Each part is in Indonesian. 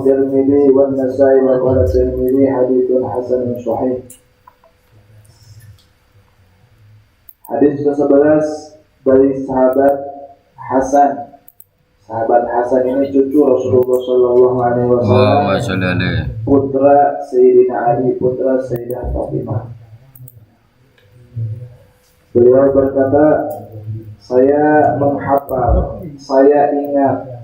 Rawahu Tirmidzi wa Nasa'i wa qala Tirmidzi haditsun hasanun sahih. Hadis ke-11 dari sahabat Hasan. Sahabat Hasan ini cucu Rasulullah sallallahu alaihi wasallam, putra Sayyidina Ali, putra Sayyidah Fatimah. Beliau berkata, saya menghafal, saya ingat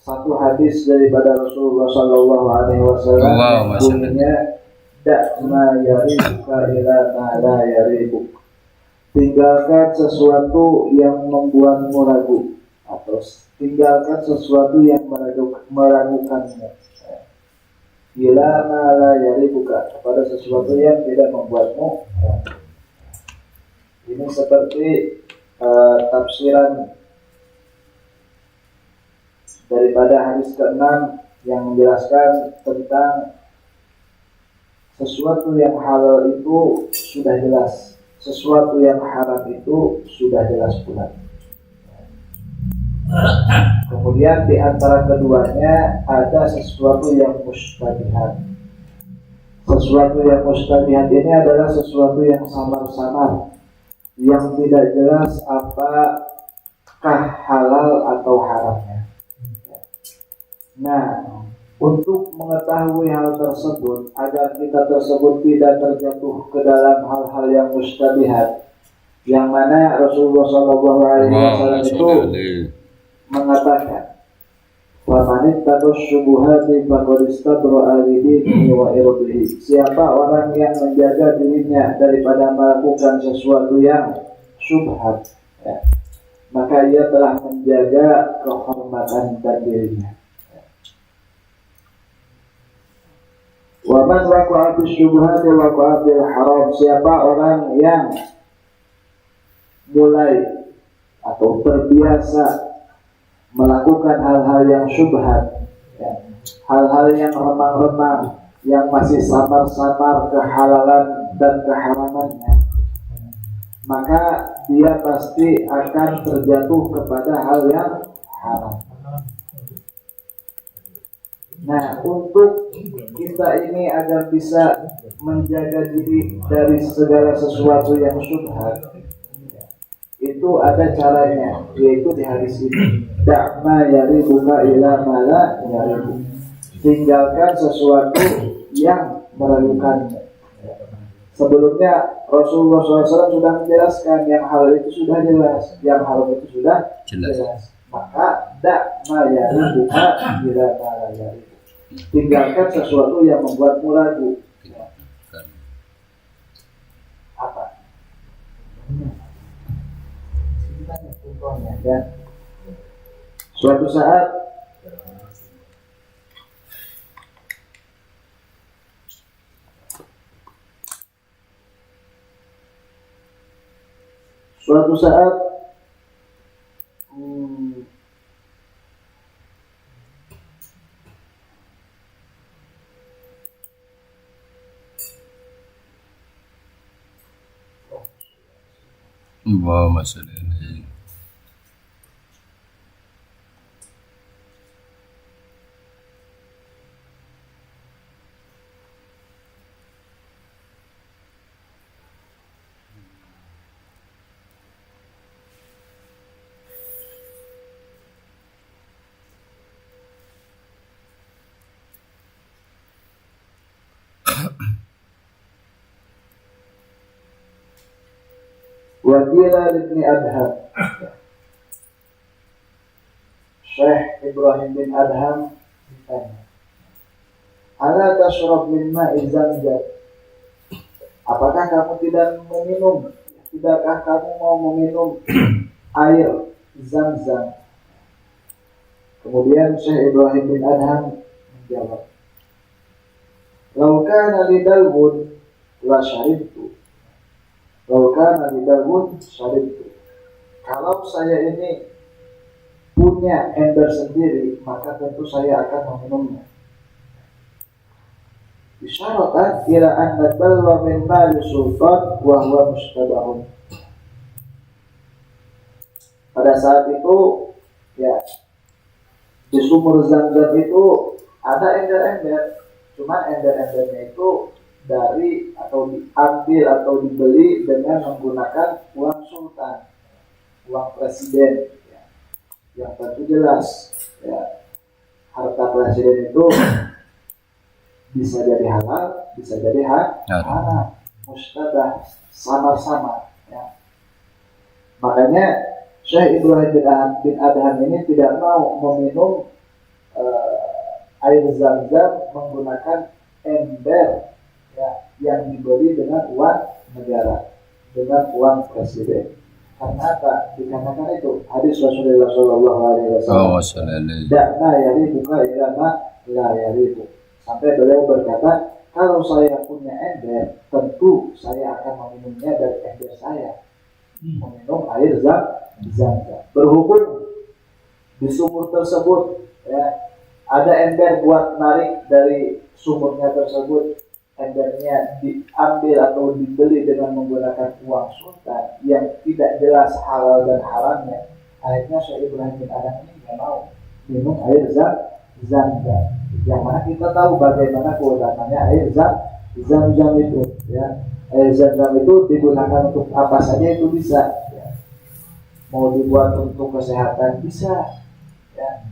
satu hadis daripada Rasulullah sallallahu alaihi wasallam, bunyinya da'ma yaribuka ila ma la yaribuk. Tinggalkan sesuatu yang membuatmu ragu, atau tinggalkan sesuatu yang meragukanmu. Ila ma la yaribuka, kepada sesuatu yang tidak membuatmu ragu. Ini seperti tafsiran daripada hadis ke-6 yang menjelaskan tentang sesuatu yang halal itu sudah jelas, sesuatu yang haram itu sudah jelas pula. Kemudian di antara keduanya ada sesuatu yang mustabihat. Sesuatu yang mustabihat ini adalah sesuatu yang samar-samar, yang tidak jelas apakah halal atau haramnya. Nah, untuk mengetahui hal tersebut, agar kita tersebut tidak terjatuh ke dalam hal-hal yang mustabihat, yang mana Rasulullah SAW itu mengatakan, "Famanit tados syubuhati faqad istabra'a lidinihi wa irdihi." Siapa orang yang menjaga dirinya daripada melakukan sesuatu yang syubhat, ya, maka ia telah menjaga kehormatan dan dirinya. Wa man waqa'a fi syubhati waqa'a fil haram. Siapa orang yang mulai atau terbiasa melakukan hal-hal yang syubhat, ya, hal-hal yang remang-remang, yang masih samar-samar kehalalan dan keharamannya, maka dia pasti akan terjatuh kepada hal yang haram. Nah, untuk kita ini agar bisa menjaga diri dari segala sesuatu yang syubhat, itu ada caranya, yaitu di hadis ini, da'ma yaribuka ila ma la yaribuk. Tinggalkan sesuatu yang meragukannya. Sebelumnya Rasulullah SAW sudah menjelaskan yang halal itu sudah jelas, yang haram itu sudah jelas. Maka da'ma yaribuka ila ma la yaribuk. Tinggalkan sesuatu yang membuatmu ragu. Apa? Contohnya, ya. Suatu saat masalah ini. Wakila bin Adham, Syekh Ibrahim bin Adham ditanya, ala tashrab min ma'i Zamzam? Apakah kamu tidakkah kamu mau meminum air Zamzam? Kemudian Syekh Ibrahim bin Adham menjawab, "Lau kana lidalwun la syaribtu." Laukana lidalwun syaribtu. Kalau saya ini punya ember sendiri, maka tentu saya akan meminumnya. Isyaratan ila anna dalwa min mali sultan wa huwa mustabahun. Pada saat itu, ya, Di sumur Zam-Zam itu ada ember-ember, cuma ember-embernya itu dari atau diambil atau dibeli dengan menggunakan uang sultan, uang presiden, ya. Yang tentu jelas, ya, harta presiden itu bisa jadi halal, bisa jadi haram, mustabah, sama-sama. Ya. Makanya Syekh Ibrahim bin Adham ini tidak mau meminum air Zam-Zam menggunakan ember, ya, yang dibeli dengan uang negara, dengan uang presiden. Karena apa? Dikarenakan itu hadis Rasulullah Shallallahu Alaihi Wasallam. Dakna yari buka ilama la yari itu. Sampai beliau berkata, kalau saya punya ember, tentu saya akan meminumnya dari ember saya. Meminum air Zam-Zam. Berhubung di sumur tersebut, ya, ada ember buat narik dari sumurnya tersebut, embernya diambil atau dibeli dengan menggunakan uang sultan yang tidak jelas halal dan haramnya. Akhirnya Syekh Ibrahim bin Adham ini tidak mau minum air Zam-Zam. Yang mana kita tahu bagaimana keutamanya air Zam-Zam itu, ya. Air Zam-Zam itu digunakan untuk apa saja itu bisa, ya. Mau dibuat untuk kesehatan bisa, ya.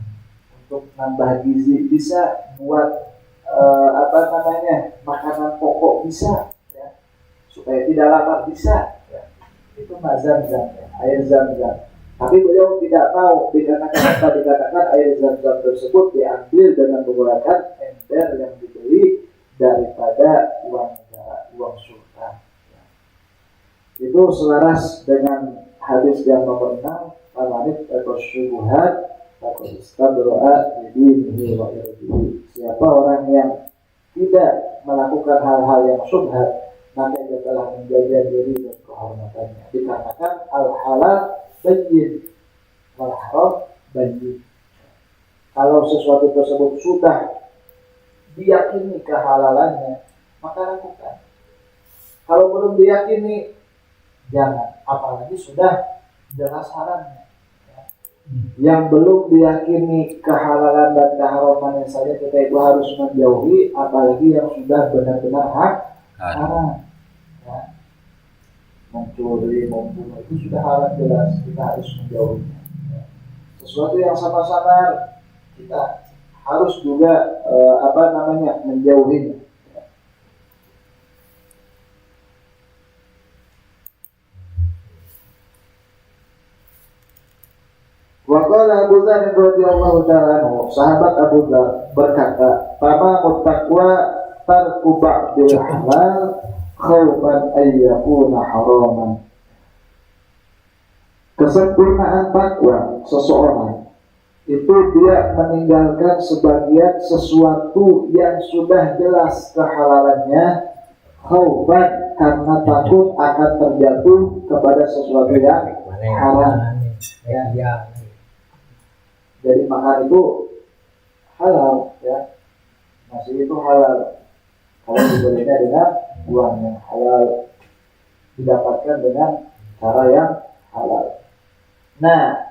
Untuk nambah gizi bisa, buat makanan pokok bisa, ya. Supaya tidak lapar bisa, ya. Itu Zam-Zam, ya. Air Zam-Zam. Tapi beliau tidak tahu dikatakan air Zam-Zam tersebut diambil dengan menggunakan ember yang dibeli daripada uang negara, uang sultan. Itu selaras dengan hadis yang nomor 6, Famanit atau syubuhat atau istabro'a bidinihi wa irdihi. Siapa orang yang tidak melakukan hal-hal yang syubhat, maka dia telah menjaga diri dan kehormatannya. Dikatakan al-halal bayyin wal haram bayyin. Kalau sesuatu tersebut sudah diyakini kehalalannya, maka lakukan. Kalau belum diyakini, jangan. Apalagi sudah jelas haramnya. Yang belum diyakini kehalalan dan keharamannya saja kita itu harus menjauhi, apalagi yang sudah benar-benar haram. Ya. Mencuri, membunuh itu sudah haram jelas, kita harus menjauhinya. Ya. Sesuatu yang sama-sama kita harus juga menjauhinya. Waqala Abu Dzar radhiyallahu ta'ala anhu, sahabat Abu Dzar berkata, "Tamamut taqwa tarku ba'dil halal khaufan ay yakuna haraman." Kesempurnaan takwa seseorang itu dia meninggalkan sebagian sesuatu yang sudah jelas kehalalannya, khaufan karena takut akan terjatuh kepada sesuatu yang haram. Ya. Jadi makan itu halal, ya, nasi itu halal kalau dibelinya dengan uang yang halal, didapatkan dengan cara yang halal. Nah,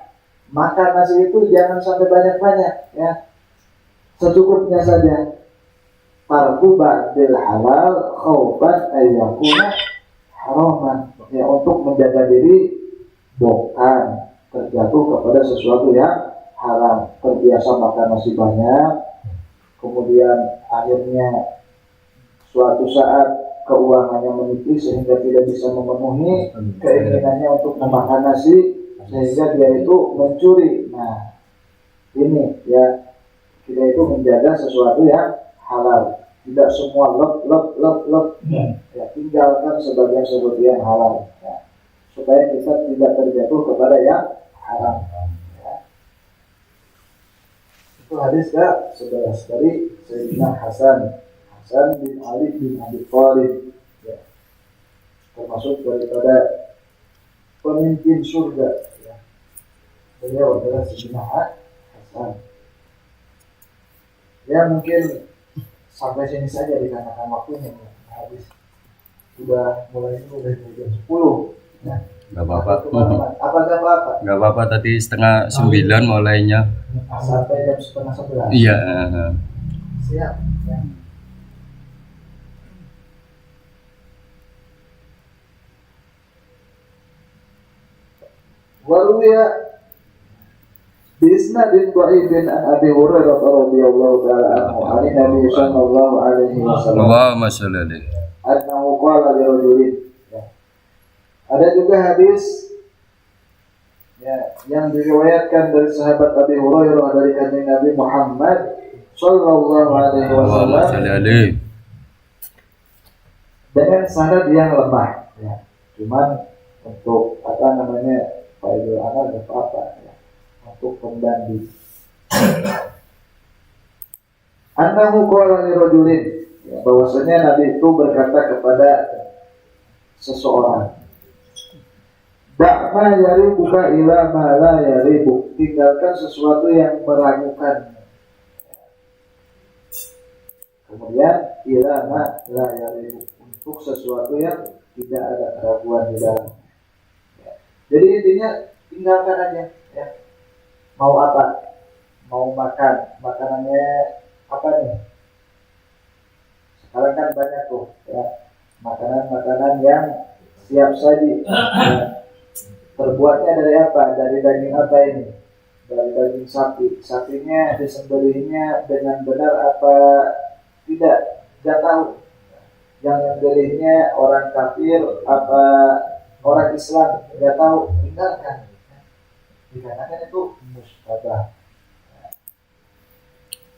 makan nasi itu jangan sampai banyak-banyak, ya, secukupnya saja. Tarku ba'dil halal khaufan ayyakuna haraman, ya, untuk menjaga diri bukan terjatuh kepada sesuatu yang haram. Terbiasa makan nasi banyak, kemudian akhirnya suatu saat keuangannya menipis sehingga tidak bisa memenuhi keinginannya untuk memakan nasi, sehingga dia itu mencuri. Nah, ini, ya, kita itu menjaga sesuatu yang halal, tidak semua lep, ya, tinggalkan sebagian sesuatu yang halal, ya, supaya kita tidak terjatuh kepada yang haram. Itu hadis ke-11 dari Sayyidina Hasan bin Ali bin Abi Thalib, ya, termasuk daripada pemimpin surga, ya. Beliau adalah Sayyidina Hasan. Ya, mungkin sampai sini saja dikarenakan waktunya, ya. Habis sudah mulai jam 10, ya. Nggak apa-apa. Apa nggak apa-apa? Nggak apa-apa, tadi 8:30 mulainya. Sampai jam 10:30. Iya. Siap. Ya. Waruya bisnadin dhaifin an Abi Hurairah radhiyallahu ta'ala anhu an Nabi sallallahu alaihi wasallam Allahumma sholli alaihi. annahu qala li rajulin. Ada juga hadis ya, yang diriwayatkan dari sahabat Abi Hurairah dari kanjeng Nabi Muhammad sallallahu alaihi Allahumma sholli wasallam alaihi. dengan sanad yang lemah ya. Cuman untuk apa namanya Idul Adha ada apa ya, untuk pembanding. Annahu qala li rajulin, ya, bahwasanya Nabi itu berkata kepada seseorang, "Da'ma yaribuka ila ma la yaribuk." Tinggalkan sesuatu yang meragukan. Kemudian ila ma la yaribuk, untuk sesuatu yang tidak ada keraguan di dalam. Jadi intinya tinggalkan aja ya. Mau apa? Mau makan, makanannya apa nih? Sekarang kan banyak tuh ya, makanan-makanan yang siap saji ya. Terbuatnya dari apa? Dari daging apa ini? Dari daging sapi. Sapinya disembelihnya dengan benar apa tidak? Tidak tahu. Yang menyembelihnya orang kafir apa orang Islam, nggak tahu, tinggalkan. Dikarenakan itu mustabah,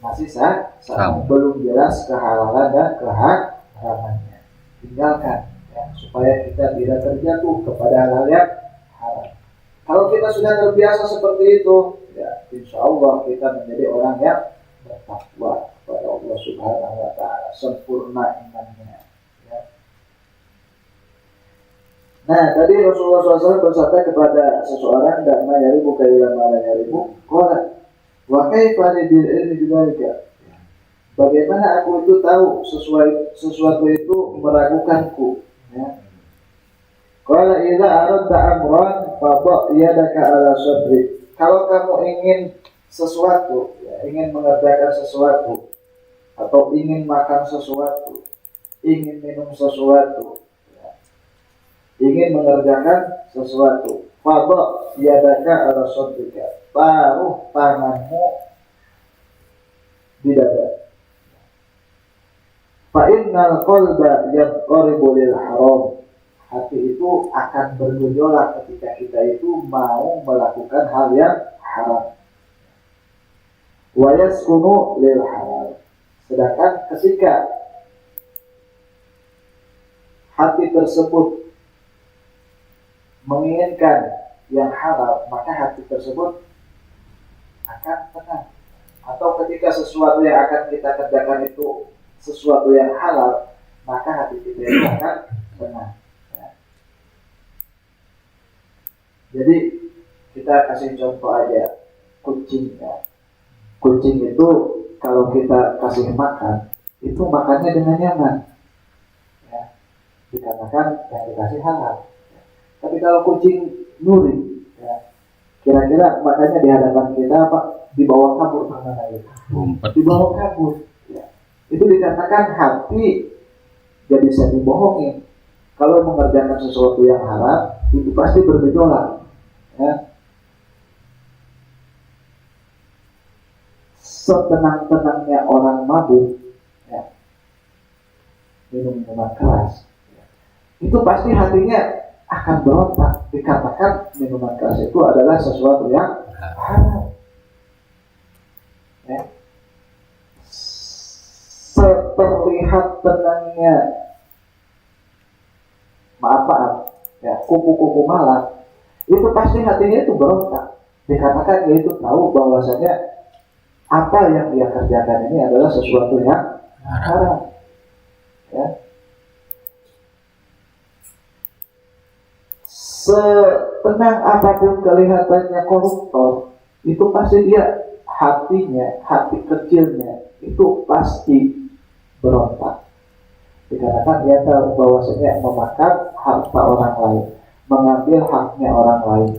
masih sah, belum jelas kehalalan dan keharamannya. Tinggalkan ya, supaya kita tidak terjatuh kepada hal yang haram. Kalau kita sudah terbiasa seperti itu, ya insya Allah kita menjadi orang yang bertakwa kepada Allah Subhanahu Wa Taala, sempurna imannya. Nah, tadi Rasulullah SAW bersabda kepada seseorang, "Da'ma yaribu kaila ma la yaribu." Qala, "Wa kaifa bil ilmi bidzalika?" Bagaimana aku itu tahu sesuatu itu meragukanku, ya. Qala, "Idza aradta amran fadha yadaka ala sadri." Kalau kamu ingin sesuatu, ya, ingin mengerjakan sesuatu atau ingin makan sesuatu, ingin minum sesuatu, ingin mengerjakan sesuatu, fadha yadaka ala sadrika, taruh tanganmu di dada. Fa innal qalba yaqribu lil haram. Hati itu akan bergejolak ketika kita itu mau melakukan hal yang haram. Wa yaskunu lil halal. Sedangkan ketika hati tersebut menginginkan yang halal, maka hati tersebut akan tenang. Atau ketika sesuatu yang akan kita kerjakan itu sesuatu yang halal, maka hati kita itu akan tenang. Ya. Jadi kita kasih contoh aja kucing ya. Kucing itu kalau kita kasih makan, itu makannya dengan nyaman. Ya. Dikarenakan yang dikasih halal. Tapi kalau kucing nuri, ya, kira-kira makanya di hadapan kita apa? Dibawa kabur kemana itu? Dibawa kabur. Ya. Itu dikatakan hati gak bisa dibohongin. Kalau mengerjakan sesuatu yang haram, itu pasti bergejolak. Ya. Setenang-tenangnya orang mabuk, ya, minum minuman keras, ya, itu pasti hatinya akan berontak, dikatakan minuman keras itu adalah sesuatu yang haram. Ya. Terlihat tenangnya, maaf, ya, kupu-kupu malam, itu pasti hatinya itu berontak. Dikatakan dia itu tahu bahwasanya apa yang dia kerjakan ini adalah sesuatu yang haram. Ya. Setenang apapun kelihatannya koruptor, itu pasti dia hatinya, hati kecilnya itu pasti berontak. Dikarenakan dia tahu bahwasanya memakan harta orang lain, mengambil haknya orang lain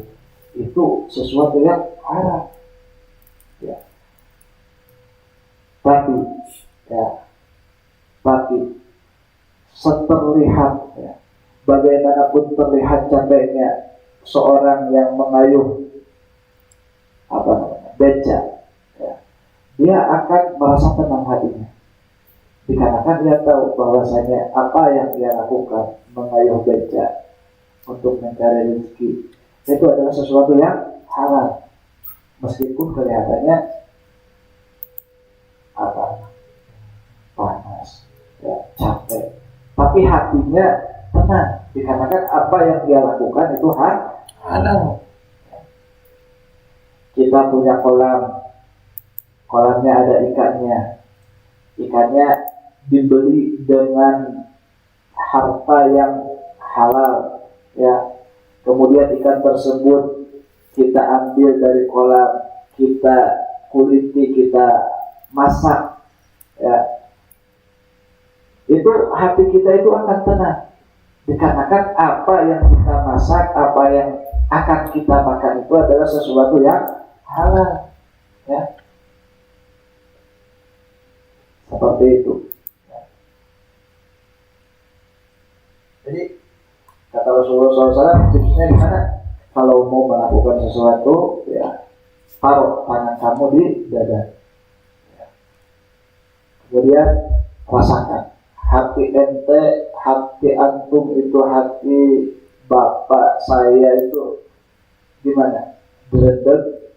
itu sesuatu yang haram. Ya. Tapi seterlihat ya, bagaimanapun terlihat capeknya seorang yang mengayuh beca, ya, dia akan merasa tenang hatinya dikarenakan dia tahu bahwasanya apa yang dia lakukan mengayuh beca untuk mencari rezeki itu adalah sesuatu yang halal, meskipun kelihatannya panas, ya, capek, tapi hatinya tenang dikarenakan apa yang dia lakukan itu halal. Kita punya kolamnya ada ikannya dibeli dengan harta yang halal, ya. Kemudian ikan tersebut kita ambil dari kolam, kita kuliti, kita masak, ya. Itu hati kita itu akan tenang dikarenakan apa yang kita masak, apa yang akan kita makan itu adalah sesuatu yang halal, ya. Seperti itu, ya. Jadi kata Rasulullah SAW, tipsnya gimana? Kalau mau melakukan sesuatu, ya, taruh tangan kamu di dada, ya. Kemudian rasakan hati ente, hati antum itu, hati bapak saya itu gimana? Berdetak,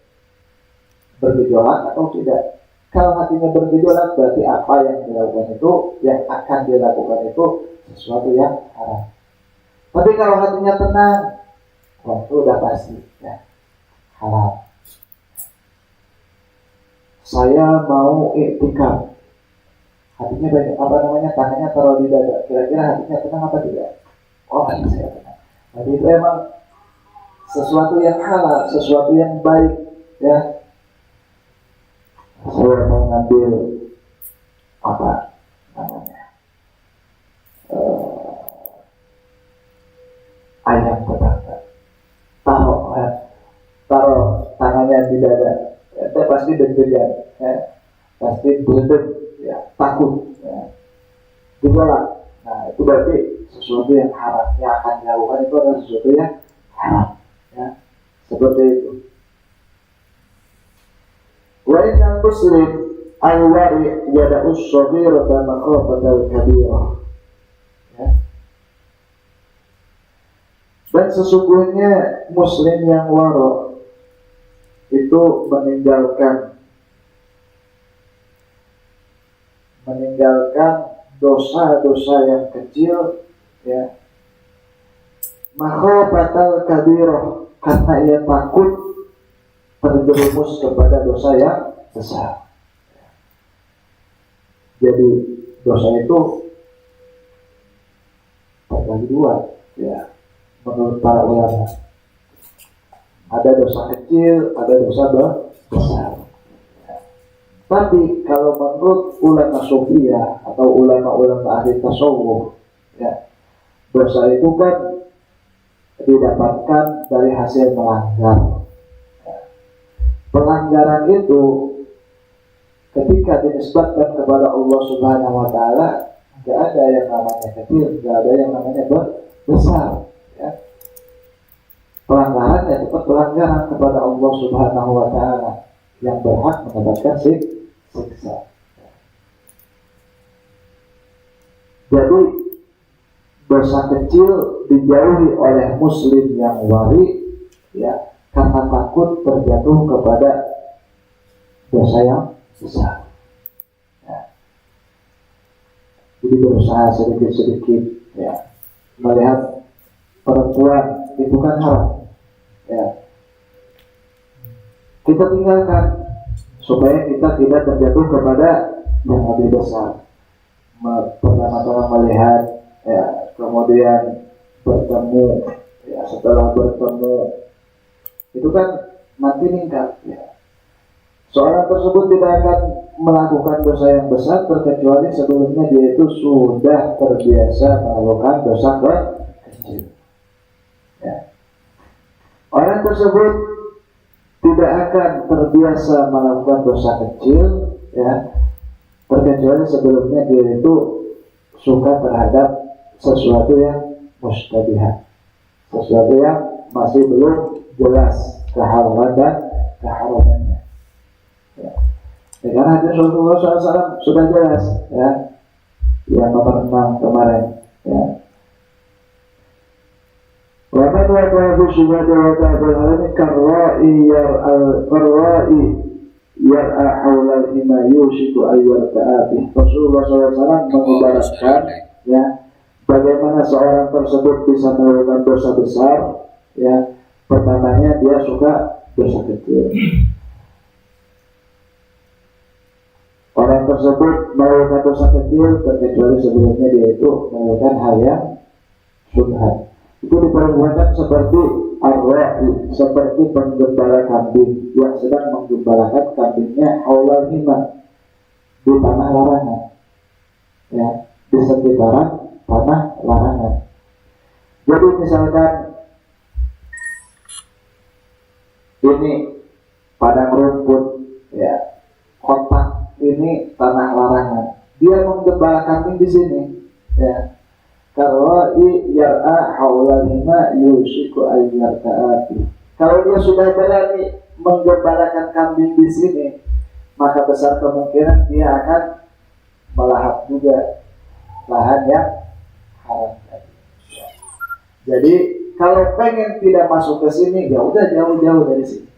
bergejolak atau tidak? Kalau hatinya bergejolak berarti apa yang dilakukan itu, yang akan dilakukan itu sesuatu yang haram. Tapi kalau hatinya tenang, wah itu udah pasti, ya, halal. Saya mau iktikaf, hatinya banyak, tangannya taruh di dada, kira-kira hatinya tenang apa tidak? Oh, hati saya tenang. Jadi itu emang sesuatu yang halal, sesuatu yang baik, ya. Saya mau ngambil ayam tetangga, taruh tangannya di dada, ya, saya pasti deg-degan, ya, pasti berdetak, ya, takut, ya, digolak. Nah itu berarti sesuatu yang haram, yang akan dilakukan itu adalah sesuatu yang haram, ya, seperti itu. Wa inna muslim al-wari yada'us shaghirata makhafatal kabirah, ya. Dan sesungguhnya muslim yang waro itu meninggalkan dosa-dosa yang kecil, ya, makhafatal kabirah, karena ia takut terjerumus kepada dosa yang besar. Jadi dosa itu terbagi dua, ya, menurut para ulama. Ada dosa kecil, ada dosa besar. Tapi kalau menurut ulama sufiyah atau ulama-ulama ahli tasawuf, ya, dosa itu kan didapatkan dari hasil melanggar. Pelanggaran itu ketika dinisbatkan kepada Allah Subhanahu wa Ta'ala, tidak ada yang namanya kecil, tidak ada yang namanya besar, ya. Pelanggaran ya tetap pelanggaran kepada Allah Subhanahu wa Ta'ala yang berhak mendapatkan siksa. Jadi dosa kecil dijauhi oleh muslim yang wari, ya, karena takut terjatuh kepada dosa yang besar, ya. Jadi berusaha sedikit-sedikit, ya, melihat perempuan itu kan haram, ya, kita tinggalkan supaya kita tidak terjatuh kepada yang lebih besar. Pertama-tama melihat, ya, kemudian bertemu, ya, setelah bertemu itu kan nanti meningkat, ya. Seorang tersebut tidak akan melakukan dosa yang besar terkecuali sebelumnya dia itu sudah terbiasa melakukan dosa kecil, ya. Orang tersebut tidak akan terbiasa melakukan dosa kecil, ya, terkecuali sebelumnya dia itu suka terhadap sesuatu yang mustabihat, sesuatu yang masih belum jelas kehalalan dan keharamannya. Ya. Karena hadis Rasulullah SAW sudah jelas, ya, yang nomor 6 kemarin, ya. Waman waqa'a fi syubhati wa ta'ala karra'i yar'a hawla al-hima yushiku ayyarta'a bih. Rasulullah SAW mengibaratkan, ya, bagaimana seorang tersebut bisa melakukan dosa besar, ya. Pertamanya dia suka dosa kecil. Orang tersebut melakukan dosa kecil terkecuali sebelumnya dia itu melakukan hal yang syubhat. Itu diperbuatkan seperti ar-ra'i, seperti penggembala kambing yang sedang menggembalakan kambingnya haulal hima di tanah larangan, ya, di sekitaran tanah larangan. Jadi misalkan ini padang rumput, ya, kotak ini tanah larangan, dia menggembala kambing di sini, ya. Kalau yar'a haulal hima yushiku ayyarta'a. Kalau dia sudah berani menggembalakan kambing di sini, maka besar kemungkinan dia akan melahap juga lahan yang haram tadi. Jadi kalau pengen tidak masuk ke sini, ya udah jauh-jauh dari sini.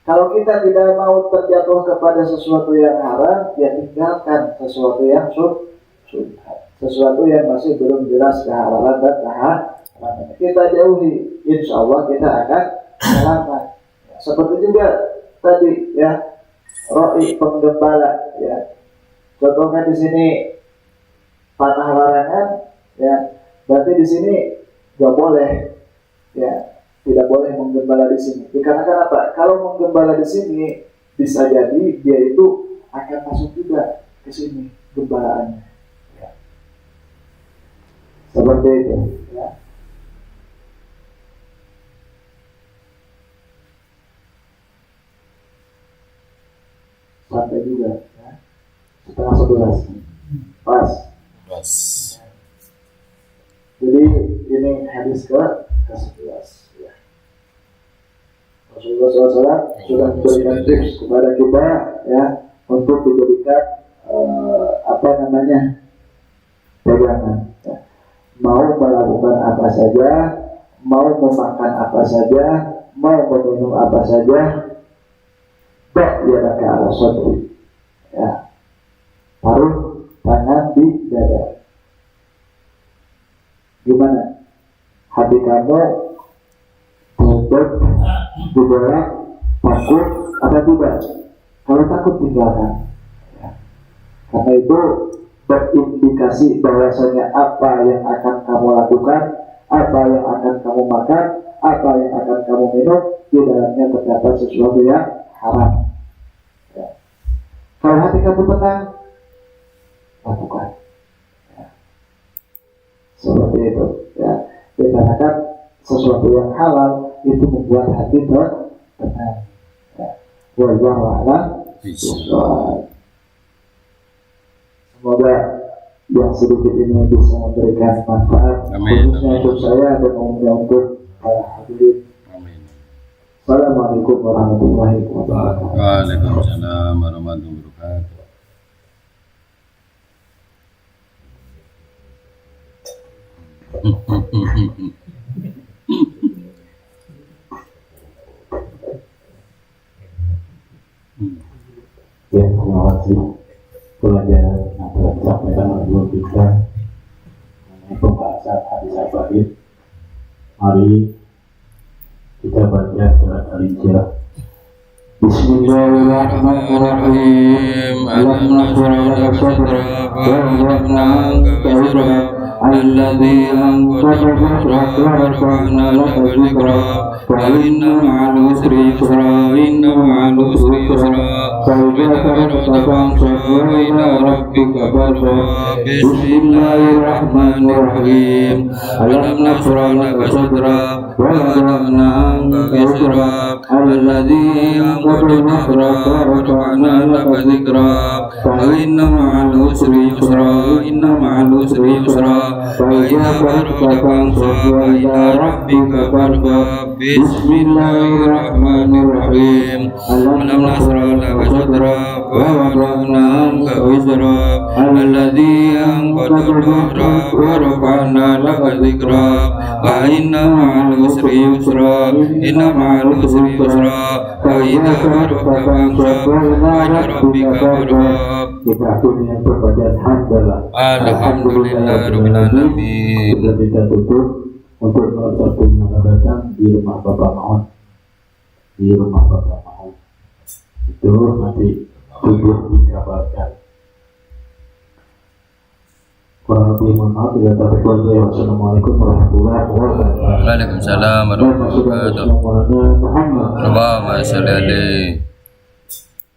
Kalau kita tidak mau terjatuh kepada sesuatu yang haram, ya tinggalkan sesuatu yang syubhat, sesuatu yang masih belum jelas kehalalan dan keharaman. Kita jauhi, insya Allah kita akan selamat. Ya, seperti juga tadi, ya, ra'i penggembala, ya. Contohnya di sini tanah larangan, ya, berarti di sini nggak boleh, ya, tidak boleh menggembala di sini. Dikarenakan apa? Kalau menggembala di sini bisa jadi dia itu akan masuk juga ke sini gembalaannya. Ya. Seperti itu, ya. Sampai juga, ya. Setengah 11. Pas. Jadi ini hadis ke-11. Rasulullah SAW sudah memberikan tips kepada kita, ya, untuk dijadikan pegangan, ya. Mau melakukan apa saja, mau memakan apa saja, mau meminum apa saja, ta'yadaka ala sadri, ya, taruh tangan di dada. Gimana? Hati kamu tutup, dibolak, takut atau tidak? Kalau takut tinggalkan, ya. Karena itu berindikasi bahwasanya apa yang akan kamu lakukan, apa yang akan kamu makan, apa yang akan kamu minum, di dalamnya terdapat sesuatu yang haram, ya. Kalau hati kamu tenang, lakukan, ya. Seperti itu, ya. Dikarenakan sesuatu yang halal itu membuat hati tenang, ya. Wallahu a'lam bishawab. Semoga yang sedikit ini bisa memberikan manfaat, khususnya untuk saya dan umumnya untuk para hadirin. Amin. Assalamualaikum warahmatullahi wabarakatuh. Waalaikumsalam warahmatullahi wabarakatuh. Ya, terima kasih. Pelajaran yang telah disampaikan oleh guru kita mengenai pembahasan hadis al-Fadil. Mari kita baca surat Al-Hijrah. Bismillahirrahmanirrahim. Alam nashrah laka sadrak wa wada'na anka wizrak الذي أنقض ظهرك ورفعنا لك ذكرك فإن مع العسر يسرا إن مع العسر يسرا فإذا فرغت فانصب وإلى ربك فارغب بسم الله الرحمن الرحيم ألم نشرح لك صدرك ووضعنا عنك وزرك الذي أنقض ظهرك ورفعنا لك ذكرك فإن مع العسر يسرا إن مع العسر يسرا فإذا فرغت فانصب وإلى ربك فارغب بسم الله الرحمن الرحيم ألم نشرح لك صدرك ووضعنا عنك وزرك الذي أنقض ظهرك ورفعنا لك ذكرك فإن مع العسر يسرا إن مع العسر يسرا فإذا فرغت فانصب وإلى ربك فارغب. Kita akhiri dengan perbacaan hamdalah. Alhamdulillah Rabbil Alamin. Sudah kita tutup untuk satu yang datang di rumah Bapak Mahon. Di rumah Bapak Mahon itu nanti tubuh dikabarkan. Kurang lebih mohon maaf bila terlalu banyak. Wassalamualaikum warahmatullahi wabarakatuh. Waalaikumsalam warahmatullahi wabarakatuh. Allahumma shalli alaihi